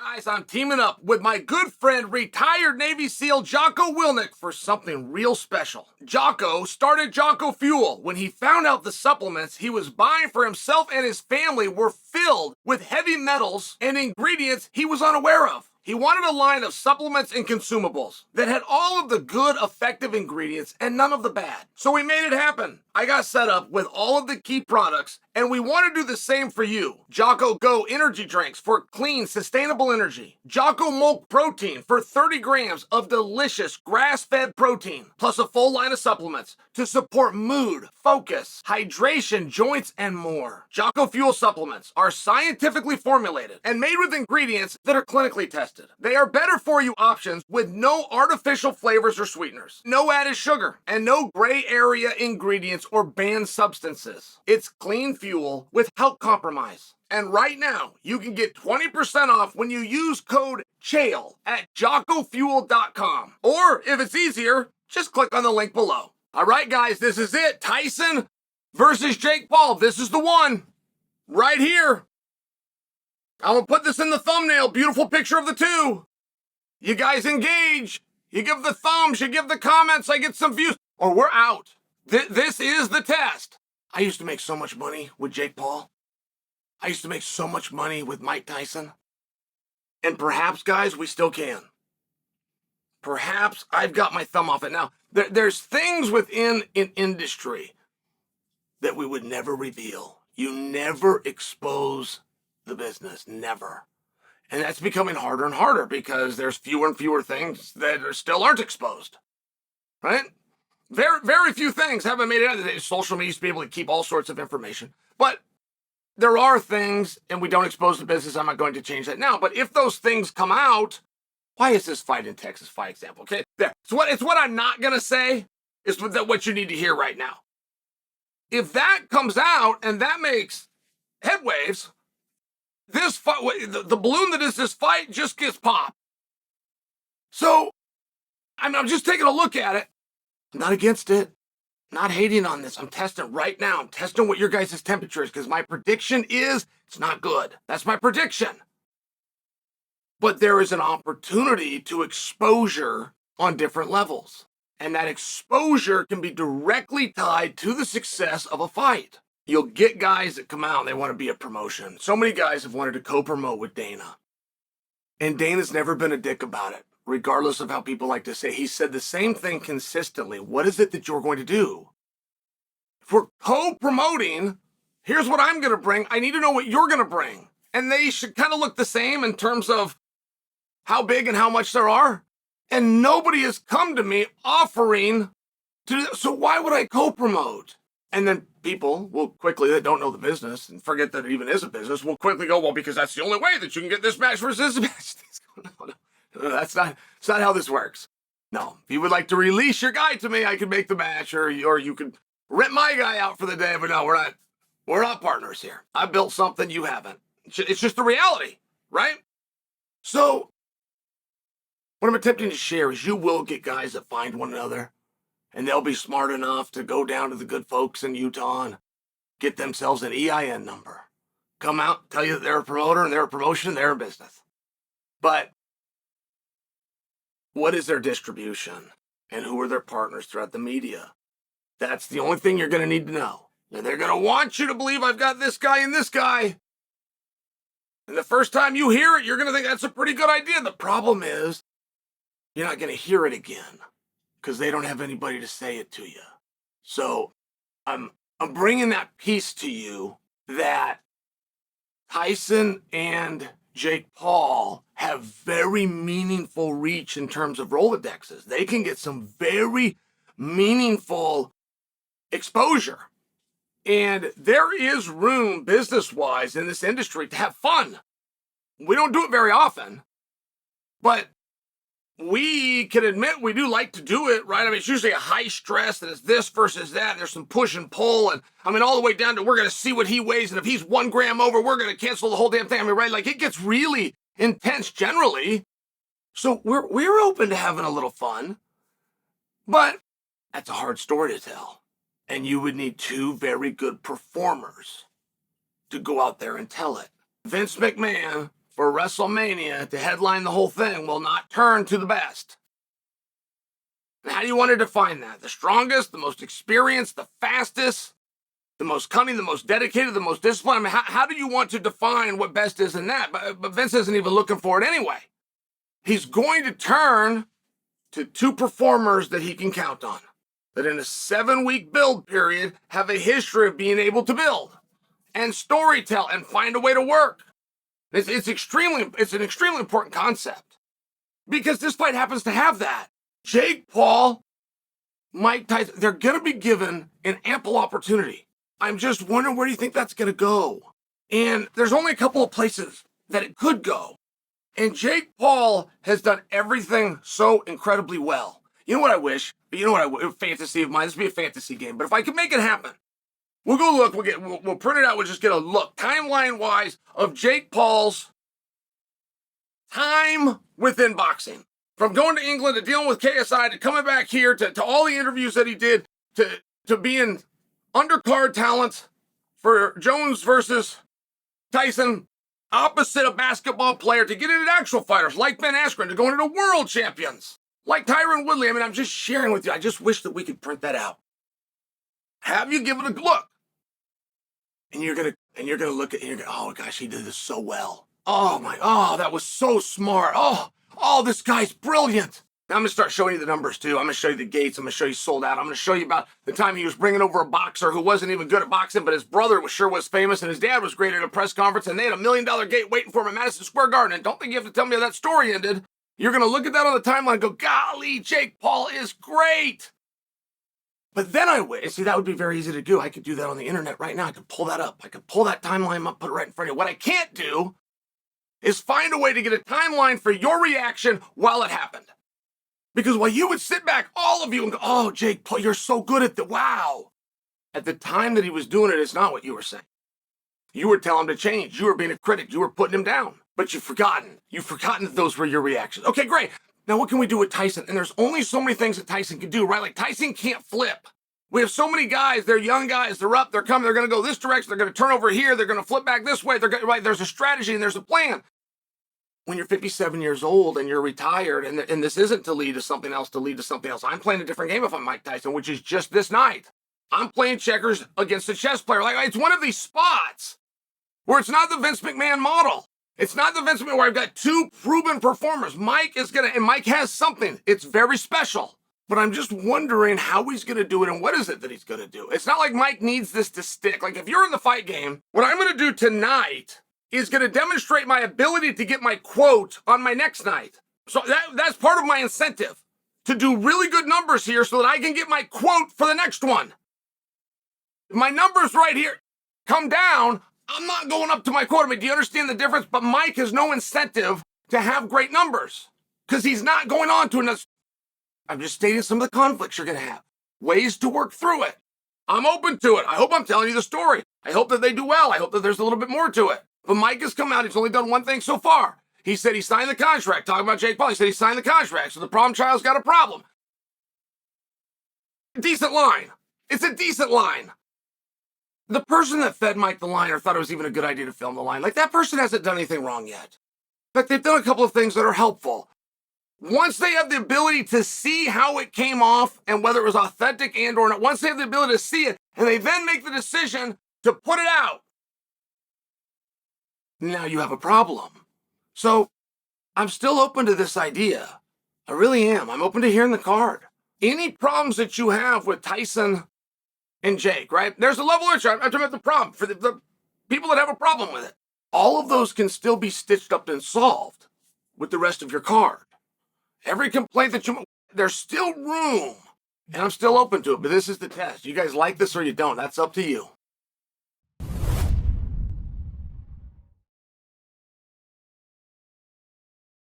Guys, I'm teaming up with my good friend, retired Navy SEAL Jocko Willink for something real special. Jocko started Jocko Fuel when he found out the supplements he was buying for himself and his family were filled with heavy metals and ingredients he was unaware of. He wanted a line of supplements and consumables that had all of the good, effective ingredients and none of the bad. So we made it happen. I got set up with all of the key products, and we want to do the same for you. Jocko Go energy drinks for clean, sustainable energy. Jocko Milk Protein for 30 grams of delicious grass-fed protein, plus a full line of supplements to support mood, focus, hydration, joints, and more. Jocko Fuel supplements are scientifically formulated and made with ingredients that are clinically tested. They are better for you options with no artificial flavors or sweeteners, no added sugar, and no gray area ingredients or banned substances. It's clean fuel with health compromise. And right now, you can get 20% off when you use code Chael at jockofuel.com. Or if it's easier, just click on the link below. All right, guys, this is it. Tyson versus Jake Paul. This is the one right here. I'm going to put this in the thumbnail. Beautiful picture of the two. You guys engage. You give the thumbs. You give the comments. I get some views. Or we're out. This is the test. I used to make so much money with Jake Paul. I used to make so much money with Mike Tyson. And perhaps, guys, we still can. Perhaps I've got my thumb off it. Now, there's things within an industry that we would never reveal. You never expose the business. Never. And that's becoming harder and harder because there's fewer and fewer things that still aren't exposed. Right? Very, very few things haven't made it out. Social media used to be able to keep all sorts of information. But there are things, and we don't expose the business. I'm not going to change that now. But if those things come out, why is this fight in Texas, for example? Okay, there. It's what I'm not going to say is what you need to hear right now. If that comes out and that makes headwaves, this fight, the balloon that is this fight just gets popped. So I'm just taking a look at it. I'm not against it. Not hating on this. I'm testing right now. I'm testing what your guys' temperature is because my prediction is it's not good. That's my prediction. But there is an opportunity to exposure on different levels. And that exposure can be directly tied to the success of a fight. You'll get guys that come out and they want to be a promotion. So many guys have wanted to co-promote with Dana. And Dana's never been a dick about it. Regardless of how people like to say, he said the same thing consistently. What is it that you're going to do? If we're co-promoting, here's what I'm going to bring. I need to know what you're going to bring. And they should kind of look the same in terms of how big and how much there are. And nobody has come to me offering to do that. So why would I co-promote? And then people will quickly, that don't know the business and forget that it even is a business, will quickly go, well, because that's the only way that you can get this match versus this match. No, that's not how this works. No, if you would like to release your guy to me, I could make the match, or you could rent my guy out for the day. But no, we're not partners here. I built something you haven't. It's just the reality, right? So what I'm attempting to share is you will get guys that find one another, and they'll be smart enough to go down to the good folks in Utah and get themselves an EIN number. Come out, tell you that they're a promoter and they're a promotion, they're a business. But what is their distribution and who are their partners throughout the media? That's the only thing you're going to need to know. And they're going to want you to believe I've got this guy and this guy. And the first time you hear it, you're going to think that's a pretty good idea. The problem is you're not going to hear it again because they don't have anybody to say it to you. So I'm bringing that piece to you that Tyson and Jake Paul have very meaningful reach in terms of Rolodexes. They can get some very meaningful exposure. And there is room business-wise in this industry to have fun. We don't do it very often, but we can admit we do like to do it, right? I mean, it's usually a high stress and it's this versus that. There's some push and pull. And I mean, all the way down to we're going to see what he weighs. And if he's 1 gram over, we're going to cancel the whole damn thing. I mean, right? Like it gets really intense generally. So we're open to having a little fun, but that's a hard story to tell. And you would need 2 very good performers to go out there and tell it. Vince McMahon for WrestleMania to headline the whole thing will not turn to the best. And how do you want to define that? The strongest, the most experienced, the fastest, the most cunning, the most dedicated, the most disciplined? I mean, how do you want to define what best is in that? But Vince isn't even looking for it anyway. He's going to turn to two performers that he can count on, that in a 7-week build period have a history of being able to build and storytell and find a way to work. It's an extremely important concept, because this fight happens to have that. Jake Paul, Mike Tyson, they're going to be given an ample opportunity. I'm just wondering, where do you think that's going to go? And there's only a couple of places that it could go. And Jake Paul has done everything so incredibly well. You know what I wish? You know what I would? Fantasy of mine. This would be a fantasy game. But if I could make it happen, we'll go look. We'll print it out. We'll just get a look, timeline-wise, of Jake Paul's time within boxing. From going to England to dealing with KSI to coming back here to all the interviews that he did to being undercard talent for Jones versus Tyson, opposite a basketball player, to get into actual fighters like Ben Askren, to going into world champions like Tyron Woodley. I mean, I'm just sharing with you. I just wish that we could print that out. Have you give it a look? And you're gonna look at it and you're gonna, oh gosh, he did this so well. Oh, that was so smart. Oh, this guy's brilliant. Now I'm going to start showing you the numbers too. I'm going to show you the gates. I'm going to show you sold out. I'm going to show you about the time he was bringing over a boxer who wasn't even good at boxing, but his brother was famous, and his dad was great at a press conference, and they had $1 million gate waiting for him at Madison Square Garden. And don't think you have to tell me how that story ended. You're going to look at that on the timeline and go, golly, Jake Paul is great. But then see, that would be very easy to do. I could do that on the internet right now. I could pull that up. I could pull that timeline up, put it right in front of you. What I can't do is find a way to get a timeline for your reaction while it happened. Because while you would sit back, all of you, and go, oh, Jake Paul, you're so good at wow. At the time that he was doing it, it's not what you were saying. You were telling him to change. You were being a critic. You were putting him down. But you've forgotten. You've forgotten that those were your reactions. Okay, great. Now what can we do with Tyson? And there's only so many things that Tyson can do, right? Like Tyson can't flip. We have so many guys. They're young guys. They're up. They're coming. They're going to go this direction. They're going to turn over here. They're going to flip back this way. Right? There's a strategy and there's a plan. When you're 57 years old and you're retired, and this isn't to lead to something else, I'm playing a different game if I'm Mike Tyson, which is just this night. I'm playing checkers against a chess player. Like, it's one of these spots where it's not the Vince McMahon model. It's not the Vince McMahon where I've got two proven performers. Mike has something. It's very special. But I'm just wondering how he's going to do it and what is it that he's going to do. It's not like Mike needs this to stick. Like, if you're in the fight game, what I'm going to do tonight is going to demonstrate my ability to get my quote on my next night. So that's part of my incentive, to do really good numbers here so that I can get my quote for the next one. If my numbers right here come down, I'm not going up to my quote. I mean, do you understand the difference? But Mike has no incentive to have great numbers because he's not going on to another. I'm just stating some of the conflicts you're going to have, ways to work through it. I'm open to it. I hope I'm telling you the story. I hope that they do well. I hope that there's a little bit more to it. But Mike has come out. He's only done one thing so far. He said he signed the contract. Talking about Jake Paul, he said he signed the contract. So the problem child's got a problem. Decent line. It's a decent line. The person that fed Mike the line or thought it was even a good idea to film the line, like that person hasn't done anything wrong yet. But they've done a couple of things that are helpful. Once they have the ability to see how it came off and whether it was authentic and or not, once they have the ability to see it and they then make the decision to put it out, now you have a problem. So I'm still open to this idea. I really am. I'm open to hearing the card. Any problems that you have with Tyson and Jake, right? There's a level of interest. I'm talking about the problem for the people that have a problem with it. All of those can still be stitched up and solved with the rest of your card. Every complaint that there's still room, and I'm still open to it, but this is the test. You guys like this or you don't. That's up to you.